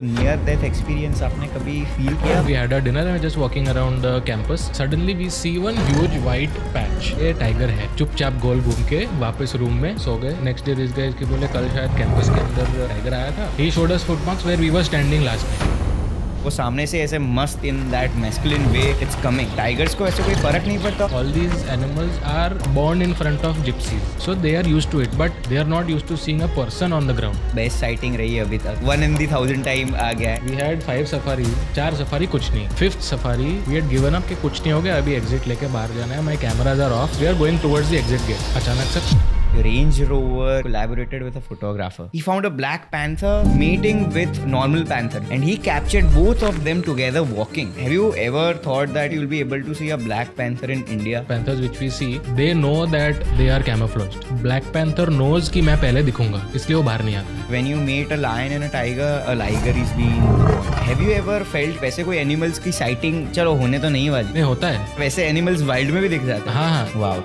Near death experience आपने कभी feel किया? We had a dinner and we're just walking around the campus. Suddenly we see one huge white patch. ये tiger है. चुपचाप गोल घूम के वापस रूम में सो गए. नेक्स्ट डे इस गए कि बोले कल शायद कैंपस के अंदर टाइगर आया था. He showed us footmarks where we were standing last night. वो सामने से ऐसे मस्त in that masculine way it's coming. Tigers को ऐसे कोई फर्क नहीं पड़ता. All these animals are born in front of gypsies, so they are used to it, but they are not used to seeing a person on the ground. Best sighting रही है अभी तक. 1 in the 1000 टाइम आ गया है. We had 5 safaris, 4 safari कुछ नहीं. 5th safari we had given up कि कुछ नहीं हो गया, अभी एग्जिट लेके बाहर जाना है. My cameras are off. We are going towards the exit gate. अचानक से Range Rover collaborated with a photographer. He found a black panther mating with normal panther and he captured both of them together walking. Have you ever thought that you'll be able to see a black panther in India? panthers which we see, they know that they are camouflaged. Black panther knows कि मैं पहले दिखूंगा, इसलिए वो बाहर नहीं आता. When you meet a lion and a liger is being born. Have you ever felt वैसे कोई animals की sighting चलो होने तो नहीं वाली? नहीं होता है. वैसे animals wild में भी दिख जाते हैं. हाँ हाँ. Wow.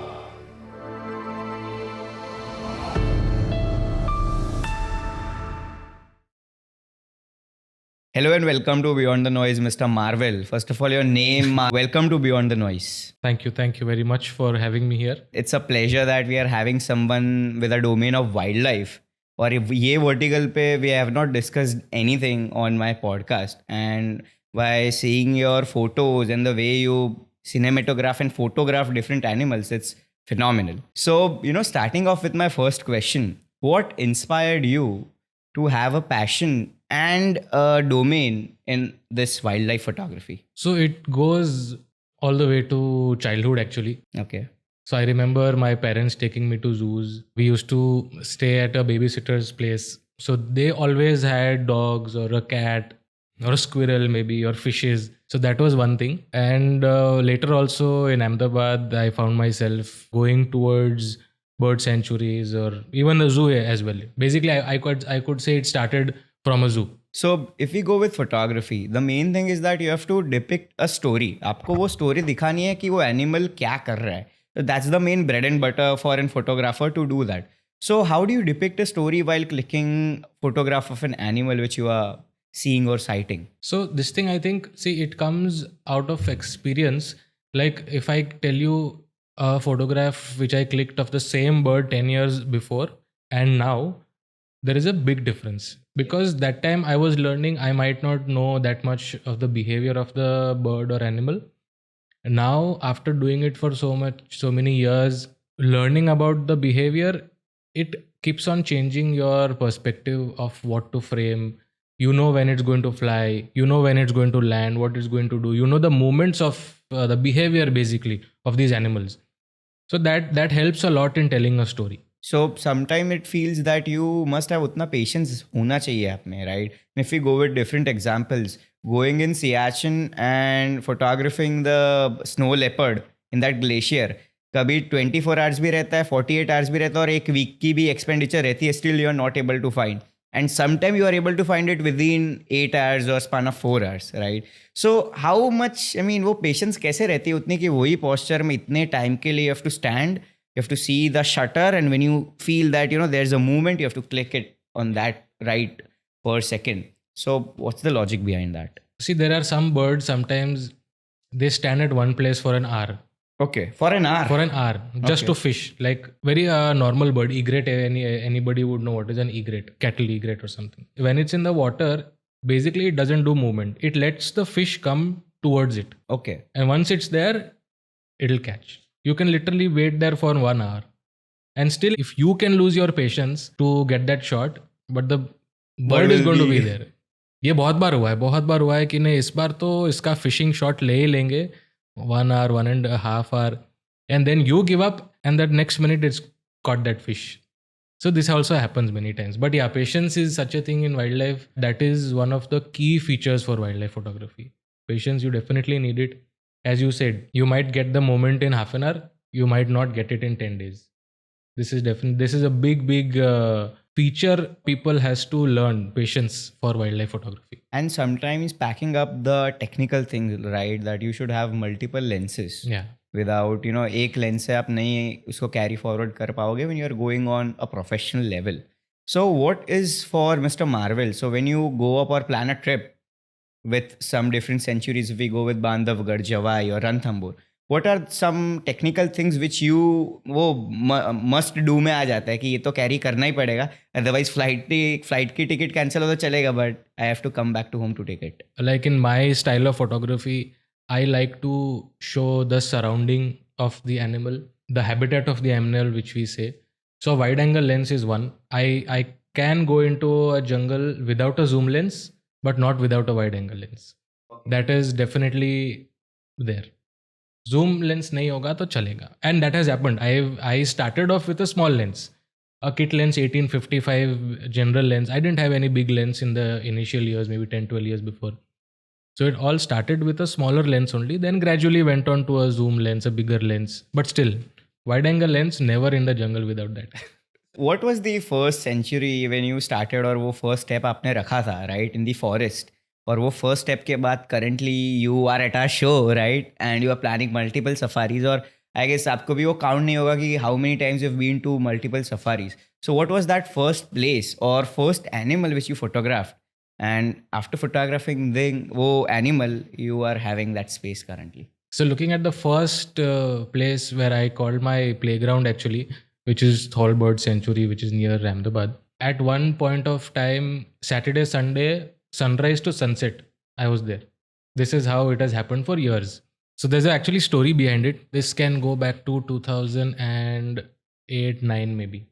Hello and welcome to Beyond the Noise, Mr. Marvel. First of all, your name. Welcome to Beyond the Noise. Thank you very much for having me here. It's a pleasure that we are having someone with a domain of wildlife. और ये vertical पे we have not discussed anything on my podcast. And by seeing your photos and the way you cinematograph and photograph different animals, it's phenomenal. So, starting off with my first question, what inspired you to have a passion and a domain in this wildlife photography? So it goes all the way to childhood actually. Okay. So I remember my parents taking me to zoos. We used to stay at a babysitter's place. So they always had dogs or a cat or a squirrel maybe or fishes. So that was one thing. And later also in Ahmedabad, I found myself going towards bird sanctuaries or even the zoo as well. Basically, I could say it started from a zoo. So if we go with photography, the main thing is that you have to depict a story. आपको वो story दिखानी है कि वो animal क्या कर रहा है. So that's the main bread and butter for a photographer to do that. So how do you depict a story while clicking photograph of an animal which you are seeing or sighting? So this thing, I think, see, it comes out of experience. Like if I tell you a photograph which I clicked of the same bird 10 years before and now, there is a big difference. Because that time I was learning, I might not know that much of the behavior of the bird or animal. Now, after doing it for so many years, learning about the behavior, it keeps on changing your perspective of what to frame. You know when it's going to fly, you know when it's going to land, what it's going to do. You know the movements of the behavior basically of these animals. So that helps a lot in telling a story. So sometimes it feels that you must have उतना patience होना चाहिए आप में, right? And if we go with different examples, going in Siachen and photographing the snow leopard in that glacier, कभी 24 hours भी रहता है, 48 hours भी रहता है और एक week की भी expenditure रहती है, still you are not able to find. And sometimes you are able to find it within 8 hours or span of 4 hours, right? So how much, वो patience कैसे रहती है उतनी कि वही posture में इतने time के लिए you have to stand, you have to see the shutter, and when you feel that, there's a movement, you have to click it on that right per second. So what's the logic behind that? See, there are some birds, sometimes they stand at one place for an hour. Okay, for an hour? For an hour, just Okay. to fish. Like very normal bird, egret, anybody would know what is an egret, cattle egret or something. When it's in the water, basically it doesn't do movement. It lets the fish come towards it. Okay. And once it's there, it'll catch. You can literally wait there for 1 hour. And still, if you can lose your patience to get that shot, but the bird is going to be there. ये बहुत बार हुआ है कि नहीं इस बार तो इसका fishing shot ले ही लेंगे 1 hour, 1.5 hour, and then you give up and that next minute it's caught that fish. So this also happens many times. But yeah, patience is such a thing in wildlife. That is one of the key features for wildlife photography. Patience, you definitely need it. As you said, you might get the moment in half an hour, you might not get it in 10 days. This is a big feature people has to learn, patience for wildlife photography. And sometimes packing up the technical things, right? That you should have multiple lenses. Yeah. Without, एक lens से आप नहीं उसको carry forward कर पाओगे when you are going on a professional level. So what is for Mr. Marvel? So when you go up or plan a trip with some different centuries, if we go with Bandhavgarh, Javai or Ranthambore, what are some technical things which you वो must do में आ जाता है कि ये तो carry करना ही पड़ेगा, अदरवाइज फ्लाइट की टिकट कैंसिल हो तो चलेगा but I have to come back to home to take it. Like in my style of photography, I like to show the surrounding of the animal, the habitat of the animal, which we say. So wide angle lens is one. I can go into a jungle without a zoom lens, but not without a wide angle lens. That is definitely there. Zoom lens nahi hoga to chalega, and that has happened. I started off with a small lens, a kit lens 1855 general lens. I didn't have any big lens in the initial years, maybe 10-12 years before. So it all started with a smaller lens only, then gradually went on to a zoom lens, a bigger lens. But still, wide angle lens, never in the jungle without that. What was the first century when you started और वो first step आपने रखा था right in the forest, और वो first step के बाद currently you are at our show right and you are planning multiple safaris, और I guess आपको भी वो count नहीं होगा कि how many times you've been to multiple safaris. So what was that first place or first animal which you photographed, and after photographing वो animal you are having that space currently? So looking at the first place where I called my playground actually, which is Thalbird Sanctuary, which is near Ahmedabad. At one point of time, Saturday, Sunday, sunrise to sunset, I was there. This is how it has happened for years. So there's actually story behind it. This can go back to 2008, 9 maybe.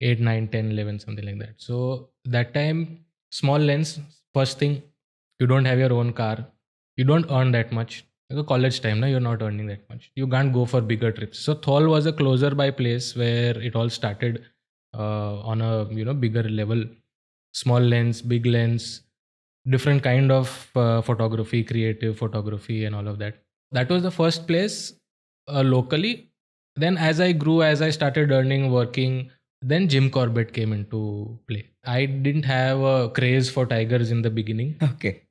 8, 9, 10, 11, something like that. So that time, small lens, first thing, you don't have your own car. You don't earn that much. Like a college time, you're not earning that much. You can't go for bigger trips. So Thol was a closer by place where it all started on a bigger level. Small lens, big lens, different kind of photography, creative photography and all of that. That was the first place locally. Then as I grew, as I started earning, working, then Jim Corbett came into play. I didn't have a craze for tigers in the beginning. Okay.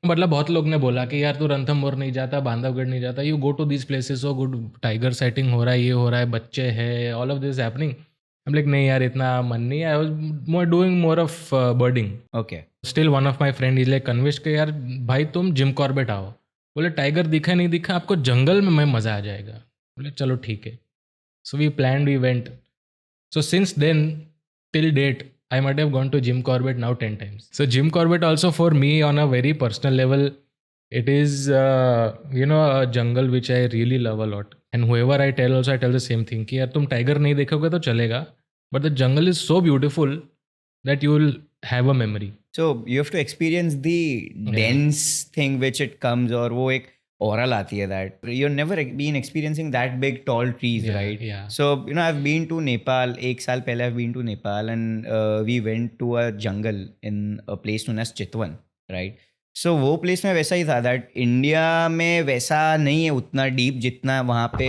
मतलब बहुत लोग ने बोला कि यार तू रणथंभौर नहीं जाता, बांधवगढ़ नहीं जाता, you go to this places, so good, tiger sighting हो रहा है, ये हो रहा है, बच्चे हैं, all of this happening. I'm like नहीं यार इतना मन नहीं. I was doing more of birding. Okay. Still one of my friend is like convinced कि यार भाई तुम जिम कॉर्बेट आओ. बोले टाइगर दिखा नहीं दिखा, आपको जंगल में मज़ा आ जाएगा. बोले चलो ठीक है. So we planned, we went. So since then till date, I might have gone to Jim Corbett now 10 times. So Jim Corbett also for me on a very personal level, it is a jungle which I really love a lot. And whoever I tell also, I tell the same thing कि यार तुम tiger नहीं देखोगे तो चलेगा, but the jungle is so beautiful that you will have a memory. So you have to experience the dense thing which it comes, और वो एक oral आती है that you've never been experiencing that big tall trees, right? Yeah. So I've been to Nepal. एक साल पहले I've been to Nepal and we went to a jungle in a place known as Chitwan, right? So वो place में वैसा ही था that India में वैसा नहीं है उतना deep जितना वहाँ पे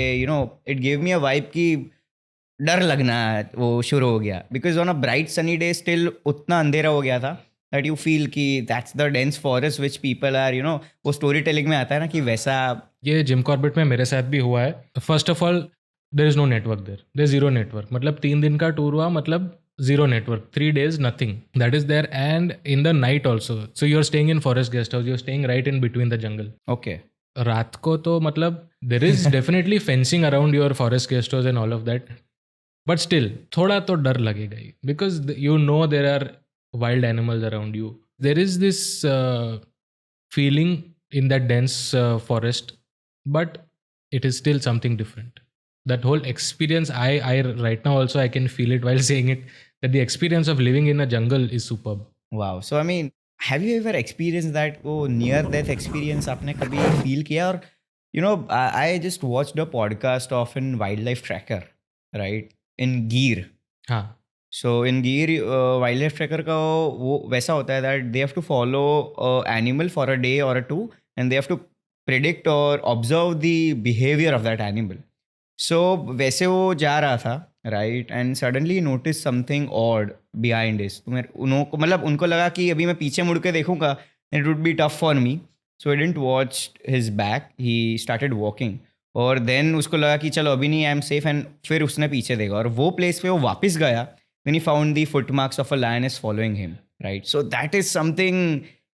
it gave me a vibe कि डर लगना वो शुरू हो गया, because on a bright sunny day still उतना अंधेरा हो गया था that you feel कि that's the dense forest which people are वो story telling में आता है ना कि वैसा. ये जिम कॉर्बेट में मेरे साथ भी हुआ है. First of all there is no network there, there is zero network. मतलब 3 दिन का टूर हुआ, मतलब zero network, 3 days nothing that is there. And in the night also, so you are staying in forest guest house, you are staying right in between the jungle. Okay. रात को तो मतलब there is definitely fencing around your forest guest house and all of that, but still थोड़ा तो डर लगेगा ही, because there are wild animals around you. There is this feeling in that dense forest, but it is still something different. That whole experience, I right now also I can feel it while saying it, that the experience of living in a jungle is superb. Wow. So I mean, have you ever experienced that near death experience आपने कभी feel किया? और I just watched a podcast of a wildlife tracker, right, in Gir. हाँ. So in Gir, wildlife tracker का वो वैसा होता है that they have to follow animal for a day or a two, and they have to predict or observe the behavior of that animal. So वैसे वो जा रहा था, right, and suddenly noticed something odd behind his. उनको लगा कि अभी मैं पीछे मुड़ के देखूंगा, it would be tough for me. So he didn't watch his back. He started walking. और then उसको लगा कि चलो अभी नहीं, I am safe, and फिर उसने पीछे देखा और वो place पे वो वापस गया. then he found the footmarks of a lioness following him, right? So that is something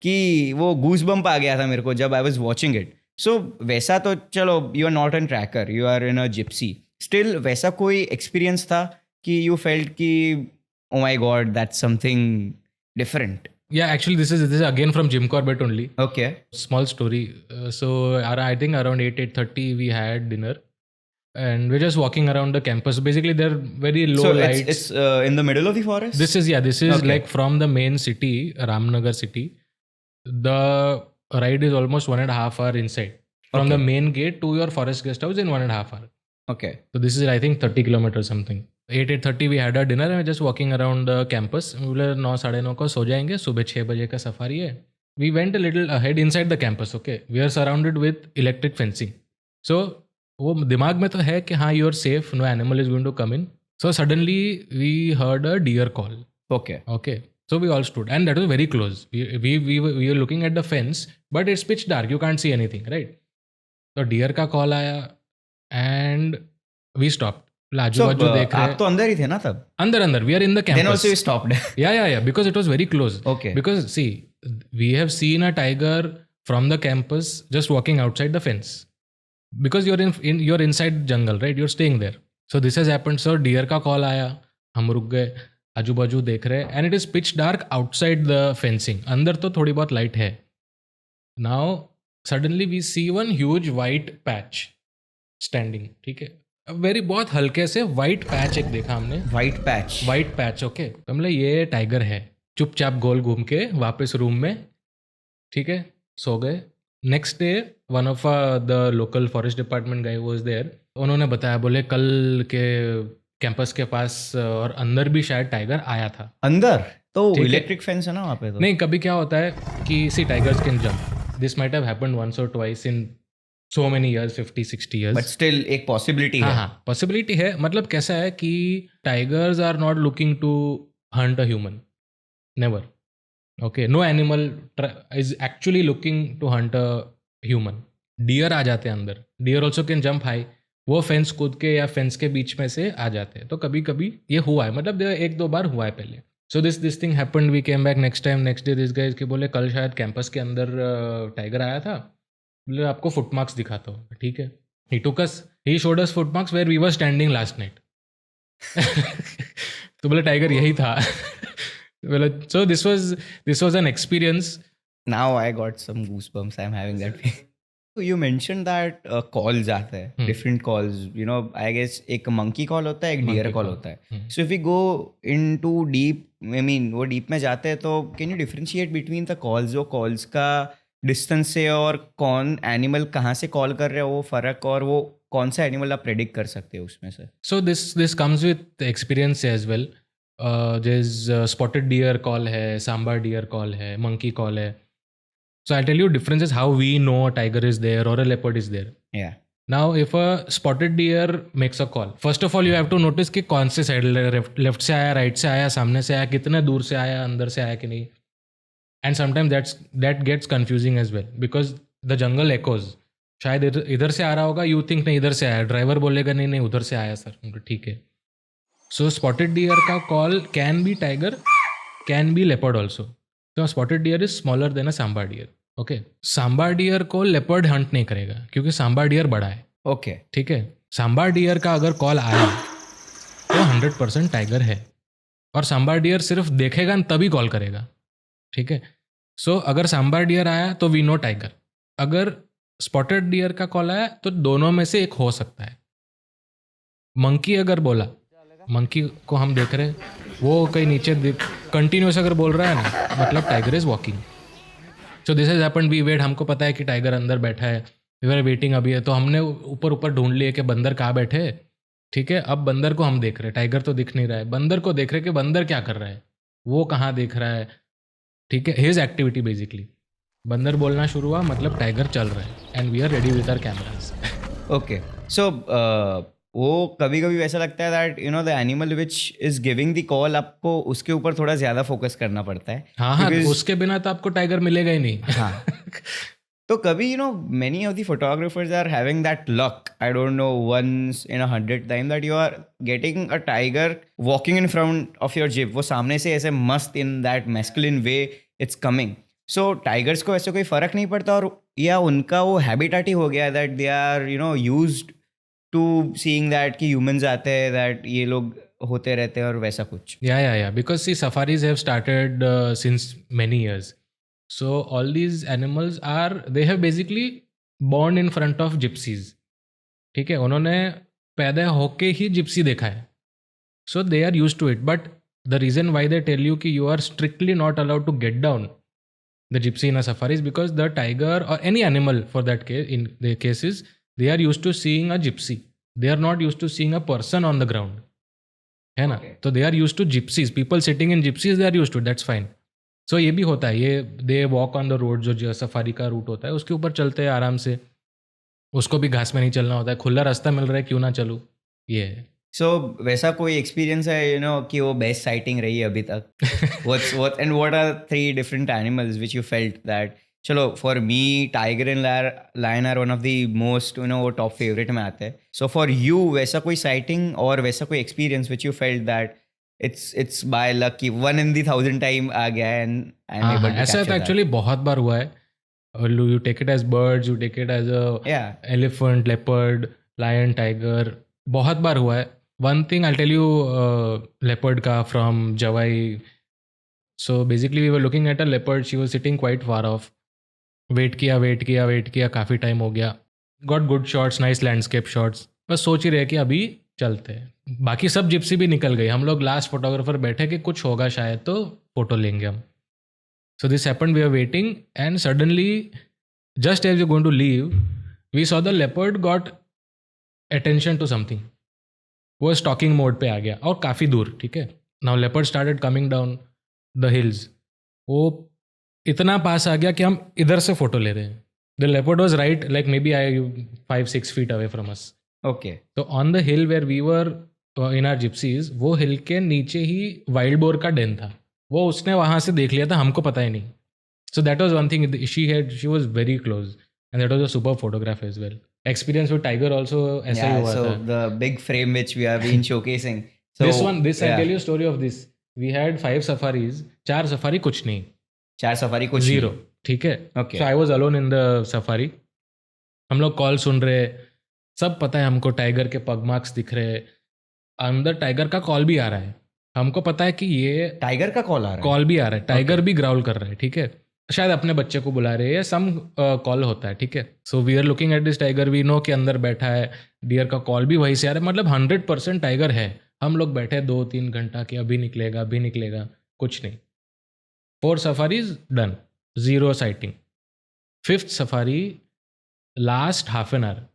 कि वो goosebump आ गया था मेरे को जब I was watching it. So वैसा तो चलो, you are not a tracker, you are in a gypsy. Still वैसा कोई experience था कि you felt कि oh my god, that's something different. Yeah, actually this is again from Jim Corbett only. Okay. Small story. So I think around 8:30 we had dinner, and we're just walking around the campus. Basically, they're very low So lights. it's in the middle of the forest? This is Okay. like from the main city, Ramnagar city. The ride is almost 1.5 hour inside. From the main gate to your forest guest house in 1.5 hour. Okay. So this is I think 30 kilometers something. 8:30 we had our dinner and we're just walking around the campus. बोले 9 साढ़े 9 को सो जाएंगे, सुबह 6 बजे का safari है. We went a little ahead inside the campus. Okay, we are surrounded with electric fencing. So वो दिमाग में तो है कि हाँ you are safe, no animal is going to come in. So suddenly we heard a deer call. Okay. Okay. So we all stood and that was very close. We were looking at the fence, but it's pitch dark. You can't see anything, right? So deer का call आया and we stopped. So आजू-बाजू देख रहे आप तो अंदर ही थे ना तब? अंदर we are in the campus. Then also you stopped. Yeah, because it was very close. Okay. Because see, we have seen a tiger from the campus just walking outside the fence. Because you're inside jungle, right? You're staying there. So this has happened. So deer का call आया, हम रुक गए, आजू-बाजू देख रहे, and it is pitch dark outside the fencing. अंदर तो थोड़ी बहुत light है. Now suddenly we see one huge white patch standing. ठीक है? वेरी बहुत हल्के से वाइट पैच एक देखा हमने. White patch. ओके. तो हमने ये टाइगर है. चुपचाप गोल घूम के वापस रूम में, ठीक है, सो गए. Next day one of the local forest department guy was there. उन्होंने बताया, बोले कल के कैंपस के पास और अंदर भी शायद टाइगर आया था. अंदर तो इलेक्ट्रिक फेंस है ना वहाँ पे? तो नहीं, कभी क्या होता है कि sea tigers can jump. This might have happened once or twice in so many years, 50-60 years. But still एक possibility है. हाँ, possibility है. मतलब कैसा है कि tigers are not looking to hunt a human. Never. Okay. No animal is actually looking to hunt a human. Deer आ जाते हैं अंदर. Deer also can jump high. वो फेंस कूद के या फेंस के बीच में से आ जाते हैं. तो कभी कभी ये हुआ है, मतलब 1-2 बार हुआ है पहले. So this thing happened. We came back next day this guys के बोले कल शायद कैंपस के अंदर टाइगर आया था. बोले आपको फुटमार्क्स दिखाता हूँ. ठीक है. he showed us footmarks where we were standing last night. तो बोले टाइगर यही था. बोले so this was an experience. Now I got some goosebumps. I'm having that feeling. So you mentioned that calls आते हैं, different calls. You know, I guess एक monkey call होता है, एक deer call होता है. So if we go into deep, I mean वो deep में जाते हैं तो can you differentiate between the calls? जो calls का डिस्टेंस से और कौन एनिमल कहाँ से कॉल कर रहे हो वो फर्क, और वो कौन सा एनिमल आप प्रेडिक्ट कर सकते हो उसमें से? So this comes with experience as well. जैसे स्पॉटेड डियर कॉल है, सांबर डियर कॉल है, मंकी कॉल है. So I tell you differences how we know a tiger is there or a leopard is there. Yeah now if a spotted deer makes a call, first of all you have to notice कि कौन से side, left से आया, right से आया, सामने से आया, कितने दूर से आया, अंदर से आया कि नहीं. And sometimes that gets confusing as well because the jungle echoes. शायद इधर से आ रहा होगा, you think नहीं इधर से आया, ड्राइवर बोलेगा नहीं उधर से आया सर. ठीक है. So spotted deer का call can be tiger, can be leopard also. So spotted deer is smaller than a sambar deer. Okay. Sambar deer को leopard hunt नहीं करेगा क्योंकि sambar deer बड़ा है. Okay. ठीक है. sambar deer का अगर कॉल आया तो 100% टाइगर है, और sambar deer सिर्फ देखेगा तभी कॉल करेगा. ठीक है. सो अगर सांबर डियर आया तो वी नो टाइगर. अगर स्पॉटेड डियर का कॉल आया तो दोनों में से एक हो सकता है. मंकी अगर बोला, मंकी को हम देख रहे, वो कहीं नीचे कंटिन्यूस अगर बोल रहा है ना, मतलब tiger is walking. So this is happened. We wait. हमको पता है कि टाइगर अंदर बैठा है, वी आर वेटिंग. अभी है तो हमने ऊपर ढूंढ लिए कि बंदर कहाँ बैठे. ठीक है. अब बंदर को हम देख रहे, टाइगर तो दिख नहीं रहा है. बंदर को देख रहे कि बंदर क्या कर रहा है, वो कहाँ देख रहा है. ठीक है. His activity basically. बंदर बोलना शुरू हुआ मतलब टाइगर चल रहा है, and we are ready with our cameras. Okay. So वो कभी कभी वैसा लगता है that you know the animal which is giving the call, आपको उसके ऊपर थोड़ा ज्यादा फोकस करना पड़ता है. हाँ, उसके बिना तो आपको टाइगर मिलेगा ही नहीं. हाँ. तो कभी many of the photographers are having that luck, I don't know, once in 100 time that you are getting a tiger walking in front of your jeep. वो सामने से ऐसे मस्त in that masculine way it's coming. So tigers को ऐसे कोई फर्क नहीं पड़ता, और या उनका वो हैबिटेट ही हो गया that they are used to seeing that कि humans आते हैं, that ये लोग होते रहते हैं और वैसा कुछ. Yeah. Because see, safaris have started since many years. So all these animals they have basically born in front of gypsies. ठीक है, उन्होंने पैदा होके ही जिप्सी देखा है. So they are used to it. But the reason why they tell you कि you are strictly not allowed to get down the gypsy in a safari is because the tiger or any animal for that case, in their cases, they are used to seeing a gypsy. They are not used to seeing a person on the ground. है ना? Okay. So they are used to gypsies. People sitting in gypsies, they are used to it. That's fine. So ये भी होता है, ये they walk on the road, जो safari का root होता है उसके ऊपर चलते हैं आराम से. उसको भी घास में नहीं चलना होता है, खुला रास्ता मिल रहा है, क्यों ना चलूँ, ये है. So वैसा कोई एक्सपीरियंस है कि वो बेस्ट साइटिंग रही है अभी तक? what are 3 different animals which you felt that चलो for me tiger and lion are one of the most वो top favorite में आते हैं. So for you वैसा कोई sighting और वैसा कोई experience which you felt that it's by luck कि 1 in the 1,000 time आ गया and I'm able to ऐसा capture तो that. एक्चुअली बहुत बार हुआ है. You take it as birds, you take it as a elephant, leopard, lion, tiger. बहुत बार हुआ है. One thing I'll tell you, leopard का from Jawai. So basically we were looking at a leopard. She was sitting quite far off. Wait किया काफ़ी time हो गया. Got good shots, nice landscape shots. बस सोच ही रहे कि अभी चलते हैं. बाकी सब जिप्सी भी निकल गई. हम लोग लास्ट फोटोग्राफर बैठे कि कुछ होगा शायद तो फोटो लेंगे हम. So this happened, we are waiting and suddenly just as you going to leave we saw the leopard got attention to something. वो स्टॉकिंग मोड पे आ गया और काफ़ी दूर. ठीक है, now leopard started coming down the hills. वो इतना पास आ गया कि हम इधर से फोटो ले रहे हैं. The leopard was right like maybe 5-6 feet away from us. Okay. तो on the hill where we were in our gypsies, वो हिल के नीचे ही वाइल्ड बोर का डेन था. वो उसने वहाँ से देख लिया था, हमको पता ही नहीं. So that was one thing. She was very close and that was a super photograph as well. Experience with tiger also ऐसा ही हुआ so था. the big frame which we have been showcasing. So this I tell you story of this. We had 5 safaris. 4 safari कुछ नहीं, 4 safari कुछ 0. ठीक है. Okay. So I was alone in the safari. हम लोग कॉल सुन रहे, सब पता है हमको टाइगर के पग मार्क्स दिख रहे, अंदर टाइगर का कॉल भी आ रहा है. हमको पता है कि ये टाइगर का कॉल आ रहा है. कॉल भी आ रहा है, टाइगर भी ग्राउल कर रहा है. ठीक है, शायद अपने बच्चे को बुला रहे हैं, सम कॉल होता है. ठीक है, so we are looking at this tiger, we know कि अंदर बैठा है. डियर का कॉल भी वहीं से आ रहा है, मतलब 100% टाइगर है. हम लोग बैठे 2-3 घंटा कि अभी निकलेगा, कुछ नहीं. 4 safaris done, 0 sighting. 5th safari last half an our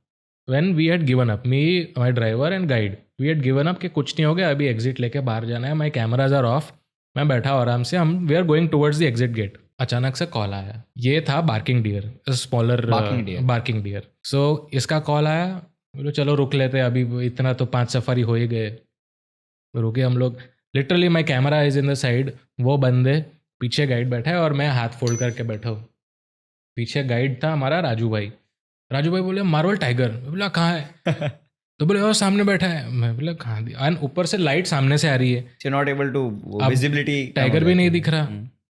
when we had given up, me, my driver and guide, we had given up कि कुछ नहीं हो गया, अभी एग्जिट लेके बाहर जाना है. माई कैमराज आर ऑफ, मैं बैठा हूँ आराम से. हम we are going towards the exit gate. अचानक से कॉल आया. ये था barking deer, smaller barking deer. So इसका कॉल आया, बोलो चलो रुक लेते हैं, अभी इतना तो 5 सफारी हो ही गए. रुके हम लोग. Literally my camera is in the side, वो बंदे पीछे गाइड बैठा है और मैं हाथ फोल्ड करके बैठा हूँ. पीछे गाइड था हमारा राजू भाई बोले मार्वल टाइगर. मैं बोला कहाँ है? तो बोले और सामने बैठा है. मैं बोला कहाँ? एंड ऊपर से लाइट सामने से आ रही है, so not able to visibility. Tiger भी नहीं दिख रहा.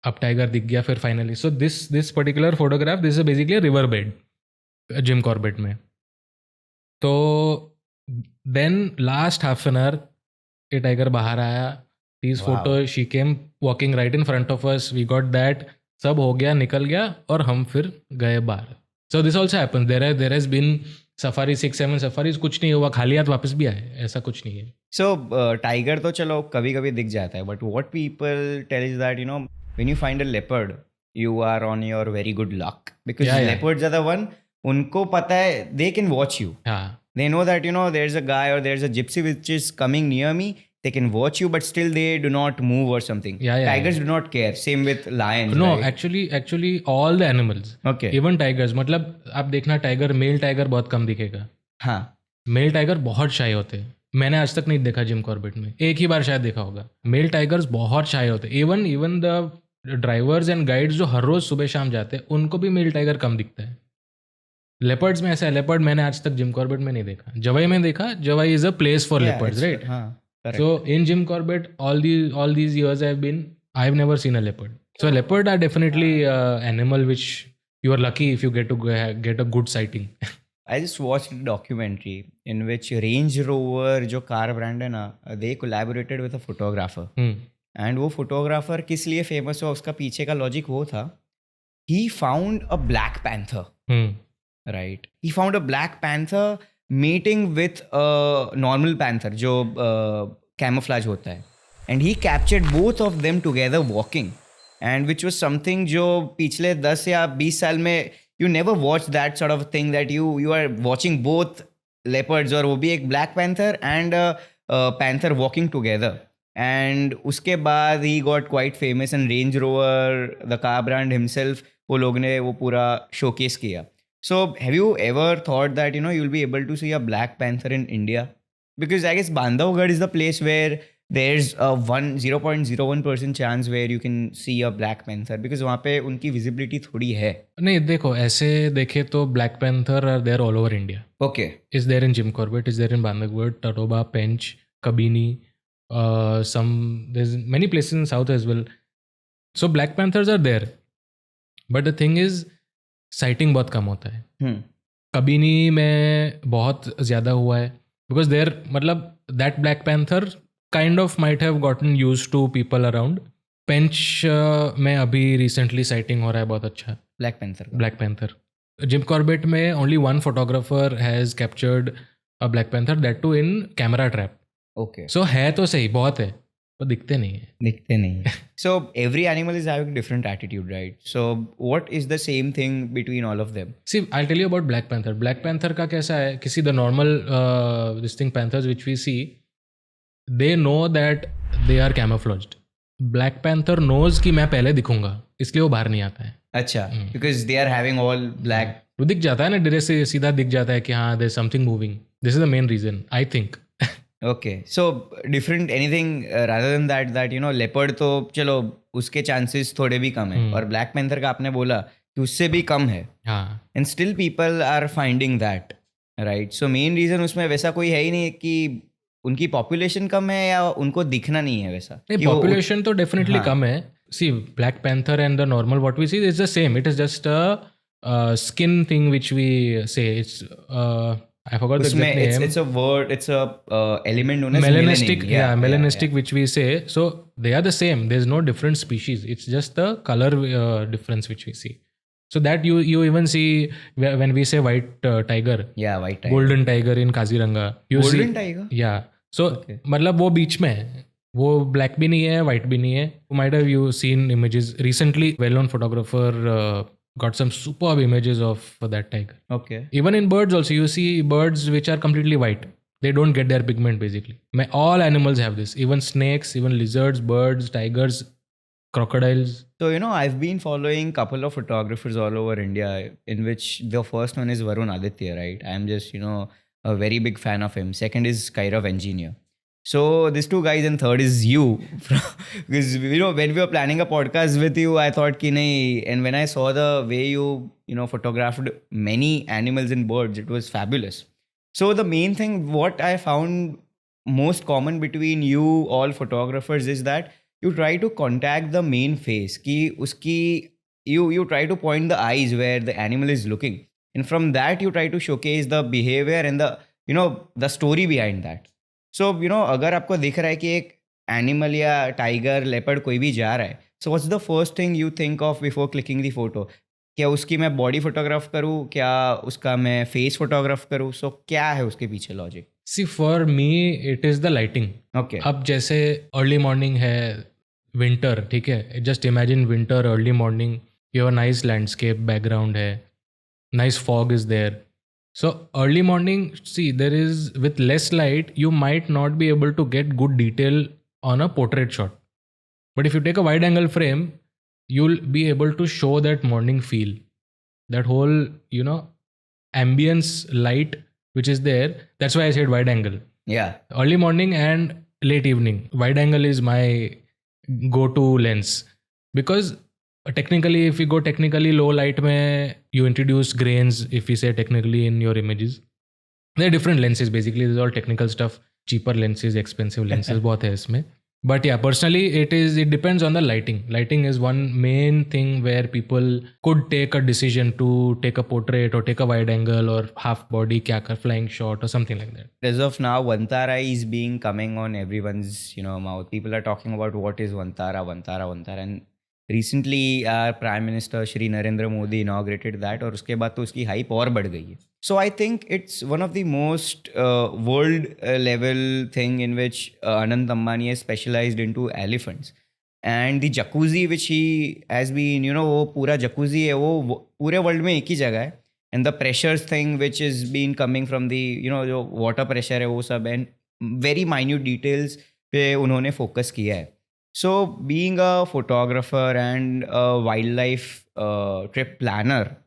अब टाइगर दिख गया फिर finally. So this particular photograph, this is basically river bed Jim Corbett में. तो then last half an hour ये टाइगर बाहर आया. This photo she came walking right in front of us. We got that. सब हो गया, निकल गया और हम फिर गए बाहर. So this also happens. There has been safari 6-7 safaris, कुछ नहीं हुआ, खाली हाथ वापस भी आए, ऐसा कुछ नहीं है. सो टाइगर तो चलो कभी कभी दिख जाता है, but what people tell is that when you find a leopard you are on your very good luck, because leopards are the one, उनको पता है they can watch you. They know that there's a guy or there's a gypsy which is coming near me. They can watch you, but still they do not move or something. Tigers do not care. Same with lions. No, right? actually all the animals. Okay. Even tigers. मतलब आप देखना tiger, male tiger बहुत कम दिखेगा. हाँ. Male tiger बहुत शाय होते हैं. मैंने आज तक नहीं देखा जिम कॉर्बेट में, एक ही बार शायद देखा होगा. मेल टाइगर्स बहुत शाय होते हैं. Even the drivers and guides जो हर रोज सुबह शाम जाते हैं, उनको भी मेल टाइगर कम दिखता है. लेपर्ड्स में ऐसा है, लेपर्ड मैंने आज तक जिम कॉर्बेट में नहीं देखा. जवाई में देखा. Jawai is a place for Yeah, leopards, it's- right? हाँ, correct. So in Jim Corbett, all these years I've never seen a leopard. So leopard are definitely animal which you are lucky if you get to get a good sighting. I just watched a documentary in which Range Rover जो car brand है ना, they collaborated with a photographer. And वो photographer किस लिए famous हुआ, उसका पीछे का logic वो था, he found a black panther, right? He found a black panther mating with a normal panther जो camouflage होता है, and he captured both of them together walking, and which was something जो पिछले 10 या 20 साल में you never watched that sort of thing, that you are watching both leopards और वो भी एक black panther and a panther walking together. And उसके बाद he got quite famous, and Range Rover, the car brand himself, वो लोग ने वो पूरा showcase किया. So have you ever thought that you'll be able to see a black panther in India? Because I guess Bandhavgarh is the place where there's a 0.01% chance where you can see a black panther, because वहाँ पे उनकी visibility थोड़ी है. नहीं, देखो ऐसे देखे तो Black Panther are there all over India. Okay. Is there in Jim Corbett, is there in Bandhavgarh, Tadoba, Pench, Kabini, there's many places in South as well. So Black Panthers are there. But the thing is, sighting बहुत कम होता है. कबीनी में बहुत ज़्यादा हुआ है, because there मतलब that Black Panther kind of might have gotten used to people around. Pench में अभी recently sighting हो रहा है बहुत अच्छा. Black Panther. Jim Corbett में only one photographer has captured a Black Panther, that too in camera trap. Okay. So है तो सही, बहुत है, पर दिखते नहीं है. So every animal is having different attitude, right? So what is the same thing between all of them? See, I'll tell you about Black Panther. Black Panther का कैसा है, किसी the normal this thing panthers which we see, they know that they are camouflaged. Black Panther knows कि मैं पहले दिखूंगा, इसलिए वो बाहर नहीं आता है. अच्छा, because they are having all black. वो दिख जाता है ना, डायरेक्ट से सीधा दिख जाता है कि हाँ there's something moving. This is the main reason, I think. Okay, so different anything rather than that leopard तो चलो उसके chances थोड़े भी कम है, और black panther का आपने बोला कि उससे भी कम है. हाँ. And still people are finding that, right? So main reason उसमें वैसा कोई है ही नहीं कि उनकी population कम है या उनको दिखना नहीं है वैसा. नहीं, population तो definitely कम है. See, Black Panther and the normal what we see is the same. It is just a skin thing which we say. It's I forgot the exact name. It's a word. It's a element known as melanistic. melanin. Melanistic, which we say. So they are the same. There's no different species. It's just the color difference which we see. So that you even see when we say white tiger. Yeah, white tiger. Golden tiger in Kaziranga. Golden tiger. Yeah. So मतलब वो बीच में है. वो black भी नहीं है, white भी नहीं है. Might have you seen images recently? Well-known photographer got some superb images of that tiger. Okay. Even in birds also, you see birds which are completely white. They don't get their pigment basically. All animals have this. Even snakes, even lizards, birds, tigers, crocodiles. So I've been following couple of photographers all over India, in which the first one is Varun Aditya, right? I'm just a very big fan of him. Second is Kairav Engineer. So these two guys, and third is you. Because when we were planning a podcast with you, I thought ki nahi, and when I saw the way you photographed many animals and birds, it was fabulous. So the main thing what I found most common between you all photographers is that you try to contact the main face, ki uski you try to point the eyes where the animal is looking, and from that you try to showcase the behavior and the the story behind that. So अगर आपको दिख रहा है कि एक animal या tiger leopard कोई भी जा रहा है, so what's the first thing you think of before clicking the photo? क्या उसकी मैं बॉडी फोटोग्राफ करूँ, क्या उसका मैं फेस फोटोग्राफ करूँ? सो क्या है उसके पीछे logic? See, for me it is the lighting. Okay. अब जैसे अर्ली मॉर्निंग है, विंटर, ठीक है, just imagine winter, early morning, you have nice landscape background है, nice fog is there. So early morning, see, there is, with less light, you might not be able to get good detail on a portrait shot. But if you take a wide angle frame, you'll be able to show that morning feel, that whole, ambience light which is there. That's why I said wide angle. Yeah. Early morning and late evening. Wide angle is my go-to lens. Because technically, if you go technically low light में you introduce grains, if we say technically, in your images. There are different lenses basically. This is all technical stuff. Cheaper lenses, expensive lenses, बहुत है इसमें. But yeah, personally, it depends on the lighting. Lighting is one main thing where people could take a decision to take a portrait or take a wide angle or half body flying shot or something like that. As of now, Vantara is being coming on everyone's mouth. People are talking about what is Vantara, and recently our Prime Minister Shri Narendra Modi inaugurated that, और उसके बाद तो उसकी hype और बढ़ गई है. So I think it's one of the most world level thing in which Anant Ambani has specialized into elephants. And the jacuzzi which he has been, वो पूरा jacuzzi है वो पूरे world में एक ही जगह है. And the pressures thing which is been coming from the, जो water pressure है वो सब, and very minute details पे उन्होंने focus किया है. So being a photographer and a wildlife trip planner,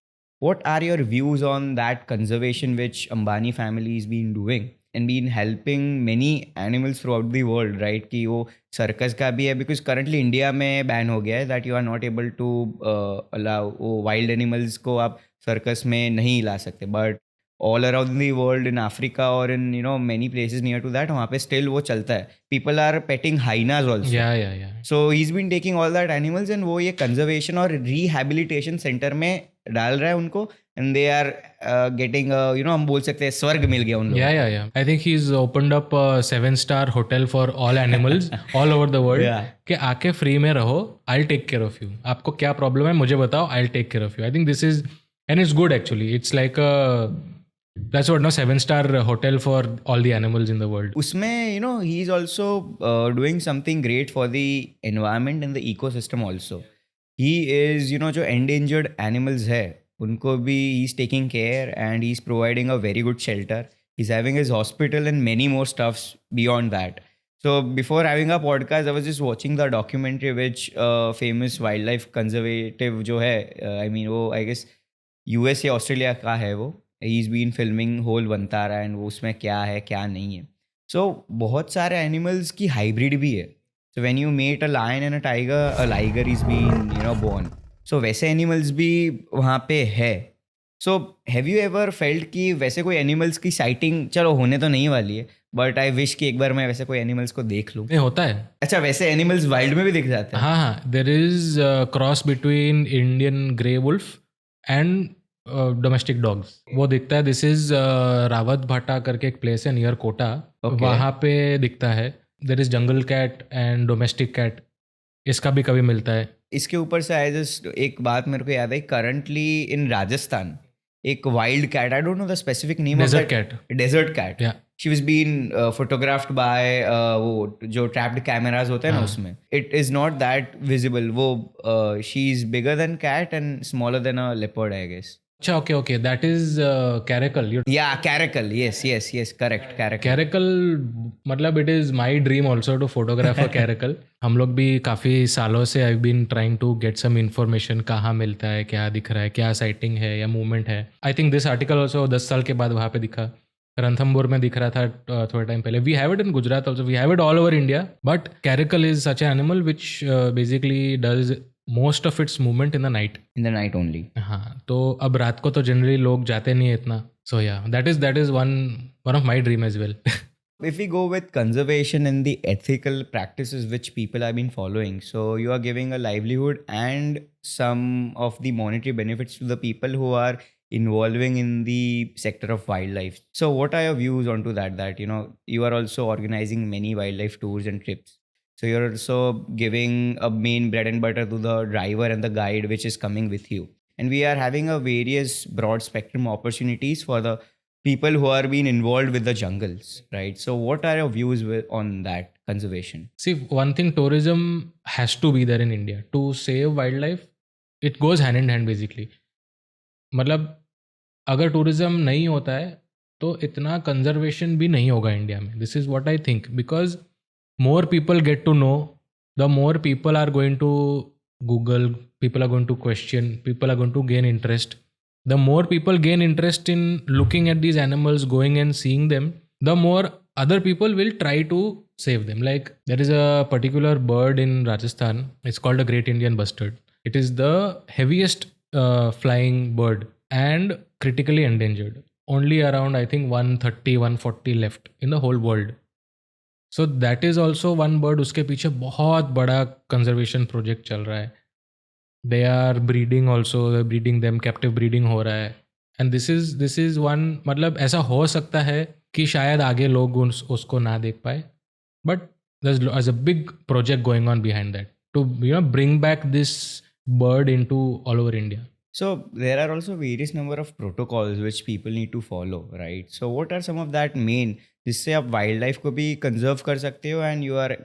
what are your views on that conservation which Ambani family has been doing and been helping many animals throughout the world, right? कि वो circus का भी है, because currently India में ban हो गया है that you are not able to allow वो wild animals को आप circus में नहीं ला सकते, but all around the world, in Africa or in many places near to that, वहाँ पे still वो चलता है. People are petting hyenas also. Yeah. So he's been taking all that animals and वो ये conservation और rehabilitation center में डाल रहा है उनको, and they are getting हम बोल सकते हैं स्वर्ग मिल गया उन लोगों. Yeah. I think he's opened up a 7-star hotel for all animals all over the world. Yeah. कि आके फ्री में रहो, I'll take care of you. आपको क्या प्रॉब्लम है मुझे बताओ, I'll take care of you. I think this is, and it's good actually. It's like that's what, 7-star hotel for all the animals in the world. उसमें he's also doing something great for the environment and the ecosystem also. He is जो endangered animals है उनको भी he's taking care and he's providing a very good shelter. He's having his hospital and many more stuffs beyond that. So before having a podcast, I was just watching the documentary which famous wildlife conservative जो है, I mean वो I guess US या Australia का है वो. He's been filming whole Vantara and वो उसमें क्या है क्या नहीं है. So बहुत सारे animals की hybrid भी है. So when you meet a lion and a liger is being born. So वैसे animals भी वहाँ पे है. So have you ever felt कि वैसे कोई animals की sighting चलो होने तो नहीं वाली है, but I wish कि एक बार मैं वैसे कोई animals को देख लूँ. ये होता है. अच्छा वैसे animals wild में भी दिख जाते हैं. हाँ. There is a cross between Indian grey wolf and domestic dogs वो दिखता है. दिस इज रावत भाटा करके एक प्लेस है नियर कोटा. वहाँ पे दिखता है. There is jungle cat and domestic cat, इसका भी कभी मिलता है. इसके ऊपर से आई जस्ट एक बात मेरे को याद है, करंटली इन राजस्थान एक wild cat, I don't know the specific name of that, desert cat. She was been photographed by वो जो ट्रैप्ड कैमरास होते हैं ना उसमें. It is not that visible. वो she is bigger than cat and smaller than a leopard I guess. अच्छा okay, that is caracal. Yeah, caracal. Yes, correct, caracal. Caracal मतलब it is my dream also to photograph a caracal. हम लोग भी काफ़ी सालों से I've been trying to get some information, कहाँ मिलता है, क्या दिख रहा है, क्या साइटिंग है या मूवमेंट है. I think this article also 10 साल के बाद वहाँ पे दिखा. रणथंभौर में दिख रहा था थोड़े टाइम पहले. We have it in Gujarat also. We have it all over India. But caracal is such an animal which basically does most of its movement in the night. In the night only. हाँ, तो अब रात को तो generally लोग जाते नहीं है इतना. So yeah, that is one of my dream as well. If we go with conservation and the ethical practices which people have been following, so you are giving a livelihood and some of the monetary benefits to the people who are involving in the sector of wildlife. So what are your views onto that? That you are also organizing many wildlife tours and trips. So you're also giving a main bread and butter to the driver and the guide which is coming with you. And we are having a various broad spectrum opportunities for the people who are being involved with the jungles, right? So what are your views on that conservation? See, one thing, tourism has to be there in India. To save wildlife, it goes hand in hand basically. मतलब अगर tourism नहीं होता है तो इतना conservation भी नहीं होगा इंडिया में. This is what I think, because more people get to know, the more people are going to Google, people are going to question, people are going to gain interest. The more people gain interest in looking at these animals, going and seeing them, the more other people will try to save them. Like there is a particular bird in Rajasthan, it's called a great Indian bustard. It is the heaviest flying bird and critically endangered. Only around I think 130 140 left in the whole world. So that is also one bird. उसके पीछे बहुत बड़ा conservation project चल रहा है. They are breeding also, they're breeding them, captive breeding हो रहा है. And this is one, मतलब ऐसा हो सकता है कि शायद आगे लोग उसको ना देख पाए. But there's a big project going on behind that to bring back this bird into all over India. So there are also various number of protocols which people need to follow, right? So what are some of that main जिससे आप wild life को भी conserve कर सकते हो and you are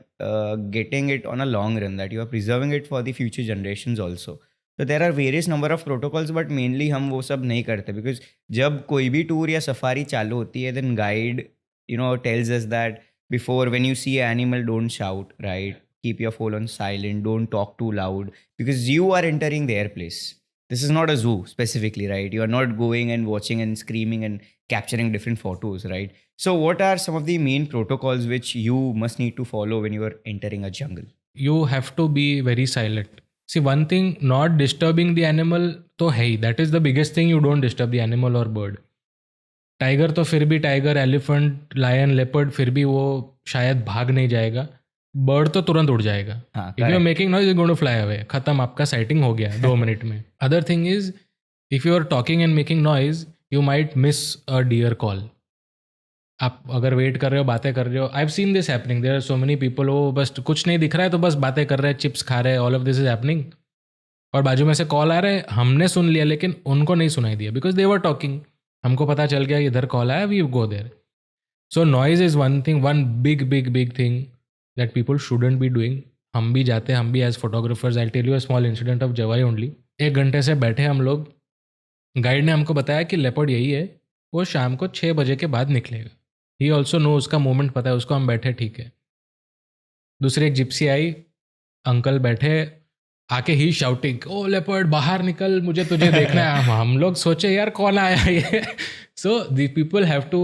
getting it on a long run, that you are preserving it for the future generations also. तो there are various number of protocols, but mainly हम वो सब नहीं करते बिकॉज जब कोई भी टूर या सफारी चालू होती है then guide tells us that before when you see animal don't shout, right? Keep your phone on silent, don't talk too loud because you are entering their place. This is not a zoo specifically, right? You are not going and watching and screaming and capturing different photos, right? So what are some of the main protocols which you must need to follow when you are entering a jungle? You have to be very silent. See, one thing, not disturbing the animal तो है ही, that is the biggest thing. You don't disturb the animal or bird. Tiger तो फिर भी tiger, elephant, lion, leopard फिर भी वो शायद भाग नहीं जाएगा. बर्ड तो तुरंत उड़ जाएगा. If you are making noise, you going to fly away. खत्म, आपका साइटिंग हो गया 2 मिनट में. Other thing is, if you are talking and making noise, you might miss a deer call. आप अगर वेट कर रहे हो, बातें कर रहे हो, I have seen this happening. There are so many people, वो बस कुछ नहीं दिख रहा है तो बस बातें कर रहे हैं, चिप्स खा रहे हैं, all of this is happening. और बाजू में से कॉल आ रहा है, हमने सुन लिया लेकिन उनको नहीं सुनाई दिया बिकॉज दे वर टॉकिंग. हमको पता चल गया इधर कॉल आया, we go there. So noise is one thing, one big thing that people shouldn't be doing. हम भी जाते हैं, हम भी as photographers. I tell you a small incident of Jawai only. 1 घंटे से बैठे हम लोग, गाइड ने हमको बताया कि लेपर्ड यही है, वो शाम को 6 बजे के बाद निकलेगा. ही ऑल्सो नो, उसका मूवमेंट पता है उसको. हम बैठे, ठीक है. दूसरी एक जिप्सी आई, अंकल बैठे, आके ही शाउटिंग, ओ लेपर्ड बाहर निकल, मुझे तुझे देखना है. हम लोग सोचे यार कौन आया ये. So the people have to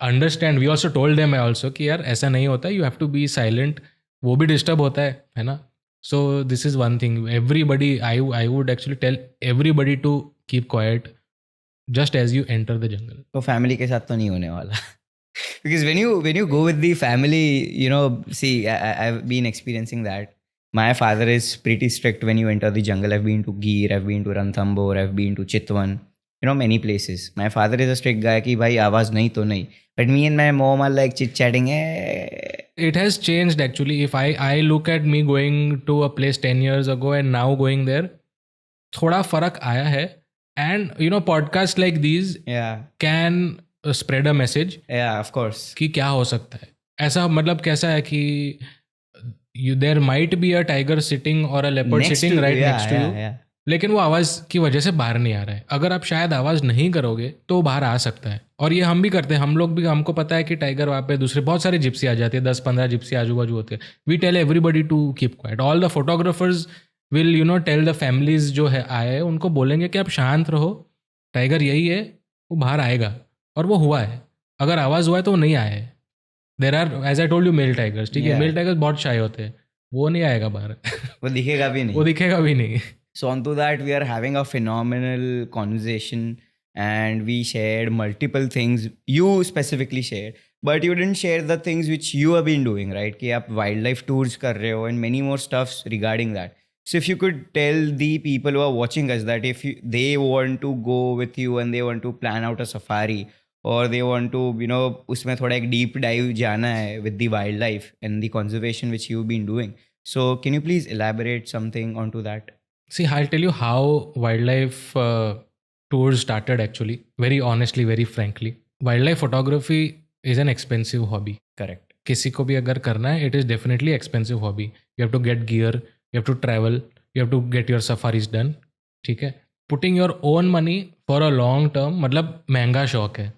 understand. We also told them also कि यार ऐसा नहीं होता, you have to be silent. वो भी डिस्टर्ब होता है ना. So this is one thing. Everybody, I would actually tell everybody to keep quiet just as you enter the jungle. तो फैमिली के साथ तो नहीं होने वाला. Because when you go with the family, see, I've been experiencing that. My father is pretty strict when you enter the jungle. I've been to Gir, I've been to Ranthambore, I've been to Chitwan, many places. My father is a strict guy कि भाई आवाज़ नहीं तो नहीं. But me and my mom are like chit-chatting. It has changed actually. If I look at me going to a place 10 years ago and now going there, थोड़ा फर्क आया है. And podcasts like these can spread a message. Yeah, of course. कि क्या हो सकता है. ऐसा मतलब कैसा है कि there might be a tiger sitting or a leopard sitting right next to you. लेकिन वो आवाज़ की वजह से बाहर नहीं आ रहा है. अगर आप शायद आवाज़ नहीं करोगे तो बाहर आ सकता है. और ये हम भी करते हैं. हम लोग भी, हमको पता है कि टाइगर वहाँ पे, दूसरे बहुत सारे जिप्सी आ जाते हैं, 10-15 जिप्सी आजू बाजू होते हैं. We tell everybody to keep quiet. All the photographers will tell the families जो है आए, उनको बोलेंगे कि आप शांत रहो, टाइगर यही है, वो बाहर आएगा. और वो हुआ है. अगर आवाज़ हुआ है तो वो नहीं आया है. There are, as I told you, male tigers. ठीक है, मेल टाइगर्स बहुत शाय होते हैं, वो नहीं आएगा बाहर. वो दिखेगा भी नहीं. वो दिखेगा भी नहीं. So on to that, we are having a phenomenal conversation and we shared multiple things. You specifically shared, but you didn't share the things which you have been doing, right? कि आप wildlife tours कर रहे हो and many more stuffs regarding that. So if you could tell the people who are watching us that if they want to go with you and they want to plan out a safari or they want to, उसमें थोड़ा एक deep dive जाना है with the wildlife and the conservation which you've been doing. So can you please elaborate something onto that? See, I'll tell you how wildlife tours started actually. Very honestly, very frankly. Wildlife photography is an expensive hobby. Correct. किसी को भी अगर करना है, it is definitely expensive hobby. You have to get gear, you have to travel, you have to get your safaris done. ठीक है. Putting your own money for a long term, मतलब महंगा शौक है.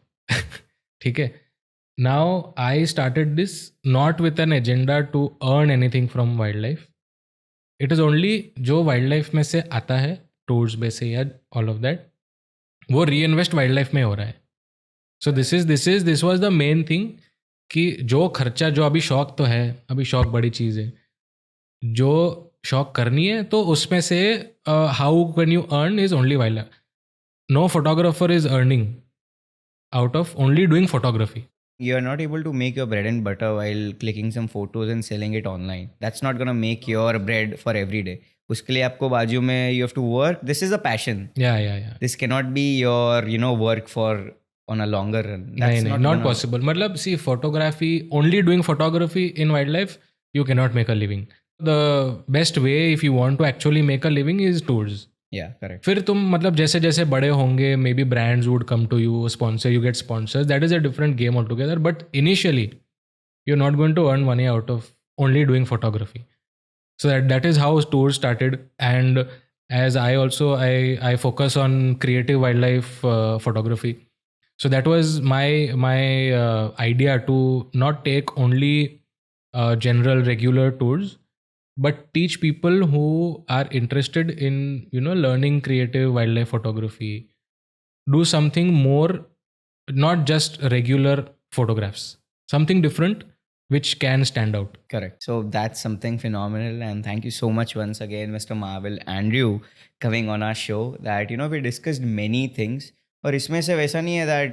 ठीक है. Now I started this not with an agenda to earn anything from wildlife. It is only जो wild life में से आता है, टूर्स में से या ऑल ऑफ दैट, वो री इन्वेस्ट वाइल्ड लाइफ में हो रहा है. So this was the main thing कि जो खर्चा, जो अभी शौक तो है, अभी शौक बड़ी चीज़ है, जो शौक करनी है तो उसमें से how can you earn is only wildlife. No photographer is earning out of only doing photography. You're not able to make your bread and butter while clicking some photos and selling it online. That's not gonna make your bread for every day. उसके लिए आपको बाजू में you have to work. This is a passion. Yeah. This cannot be your work for on a longer run. That's not possible. मतलब see, photography, only doing photography in wildlife, you cannot make a living. The best way if you want to actually make a living is tours. Yeah, correct. फिर तुम मतलब जैसे जैसे बड़े होंगे may be brands would come to you, sponsor, you get sponsors, that is a different game altogether. But initially you are not going to earn money out of only doing photography. So that is how tour started. And as I also I focus on creative wildlife photography. So that was my idea to not take only general regular tours, but teach people who are interested in learning creative wildlife photography, do something more, not just regular photographs, something different which can stand out. Correct. So that's something phenomenal, and thank you so much once again, Mr. Marvel Andrew, coming on our show. That we discussed many things, और इसमें से वैसा नहीं है that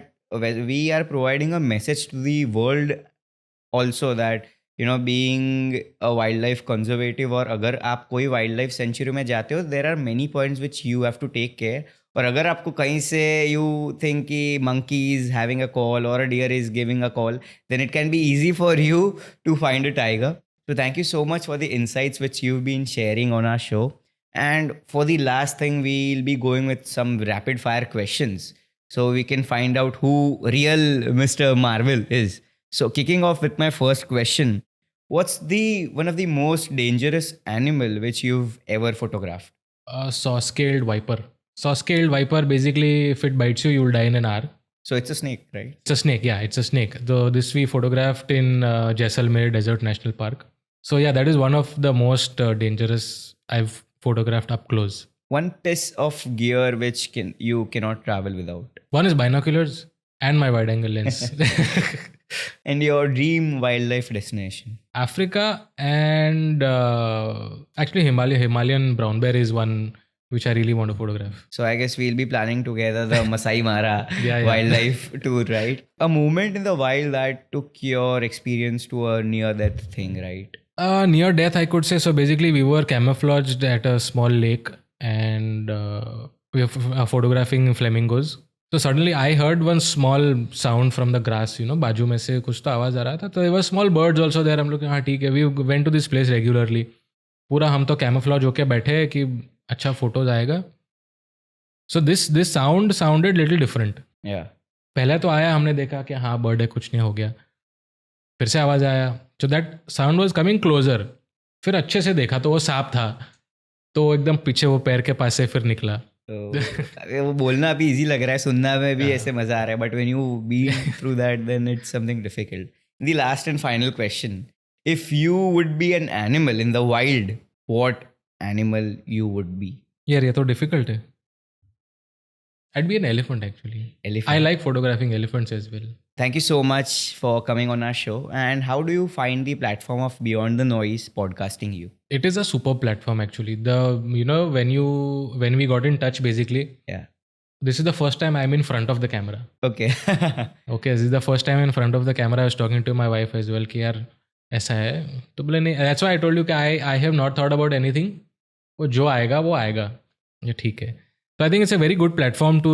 we are providing a message to the world also that being a wildlife conservative, और अगर आप कोई wildlife sanctuary में जाते हो, there are many points which you have to take care. और अगर आपको कहीं से you think कि monkey is having a call or a deer is giving a call, then it can be easy for you to find a tiger. So thank you so much for the insights which you've been sharing on our show. And for the last thing, we'll be going with some rapid fire questions so we can find out who real Mr. Marvel is. So kicking off with my first question, what's one of the most dangerous animal which you've ever photographed? A saw-scaled viper. Saw-scaled viper, basically, if it bites you, you'll die in an hour. So it's a snake, right? It's a snake, yeah, it's a snake. This we photographed in Jaisalmer Desert National Park. So yeah, that is one of the most dangerous I've photographed up close. One piece of gear which you cannot travel without. One is binoculars and my wide-angle lens. And your dream wildlife destination? Africa and actually Himalayan brown bear is one which I really want to photograph. So I guess we'll be planning together the Masai Mara wildlife tour, right? A moment in the wild that took your experience to a near-death thing, right? Near death, I could say. So basically, we were camouflaged at a small lake and we were photographing flamingos. So suddenly I heard one small sound from the grass, बाजू में से कुछ तो आवाज़ आ रहा था. तो there were small birds also there. हम लोग हाँ ठीक है. We went to this place regularly. पूरा हम तो camouflage होके बैठे हैं कि अच्छा फोटोज आएगा. So this sound sounded little different. Yeah. पहले तो आया, हमने देखा कि हाँ बर्ड है, कुछ नहीं हो गया. फिर से आवाज़ आया. So that sound was coming closer. फिर अच्छे से देखा तो वो सांप था. तो एकदम पीछे वो पैर के पास से फिर निकला. तो वो बोलना अभी इजी लग रहा है, सुनना में भी ऐसे मजा आ रहा है, but when you been through that then it's something difficult. The last and final question, if you would be an animal in the wild, what animal you would be? यार ये तो डिफिकल्ट है. I'd be an elephant actually. Elephant. I like photographing elephants as well. Thank you so much for coming on our show. And how do you find the platform of Beyond the Noise podcasting you? It is a super platform actually. When we got in touch basically. Yeah. This is the first time I'm in front of the camera. Okay. Okay, this is the first time in front of the camera. I was talking to my wife as well कि यार ऐसा है. तो बोले नहीं. That's why I told you कि I have not thought about anything. वो जो आएगा वो आएगा. ये ठीक है. So I think it's a very good platform to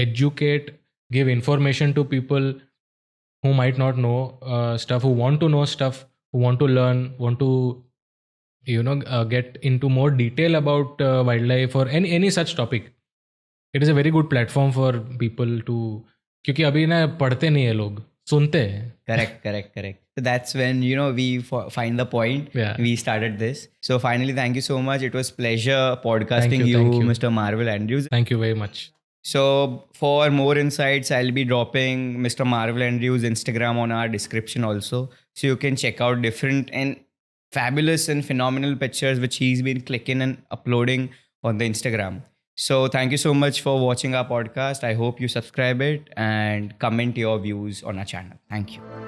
educate, give information to people who might not know stuff, who want to know stuff, who want to learn, want to get into more detail about wildlife or any such topic. It is a very good platform for people to, क्योंकि अभी ना पढ़ते नहीं है लोग, सुनते हैं. Correct. So that's when we find the point. Yeah. We started this. So finally, thank you so much. It was pleasure podcasting Thank you. Mr. Marvel Andrews. Thank you very much. So for more insights, I'll be dropping Mr. Marvel Andrews' Instagram on our description also. So you can check out different and fabulous and phenomenal pictures which he's been clicking and uploading on the Instagram. So thank you so much for watching our podcast. I hope you subscribe it and comment your views on our channel. Thank you.